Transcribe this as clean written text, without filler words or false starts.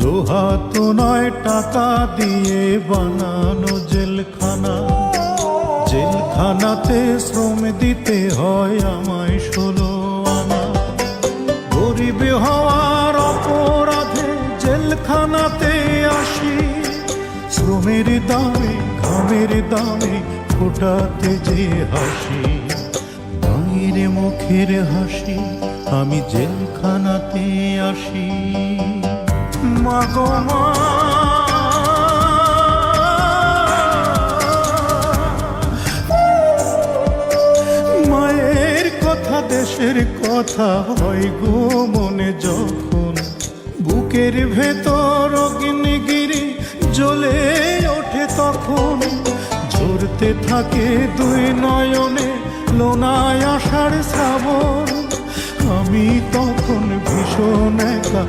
লোহা তো নয়, টাকা দিয়ে বানানো জেলখানা। জেলখানাতে শ্রম দিতে হয় আমায় 16 আনা। গরিব হওয়ার অপরাধে জেলখানাতে আসি, শ্রমের দামে ঘামের দামে ফোটাতে যে হাসি। মায়ের মুখের হাসি আমি জেলখানাতে আসি। মাগো মা, মায়ের কথা দেশের কথা হয় গো মনে যখন। বুকের ভেতর অগ্নিগিরি জ্বলে ওঠে তখন। ঝরতে থাকে দুই নয়নে লোনায় আষাঢ় শ্রাবণ। আমি তখন ভীষণ একা।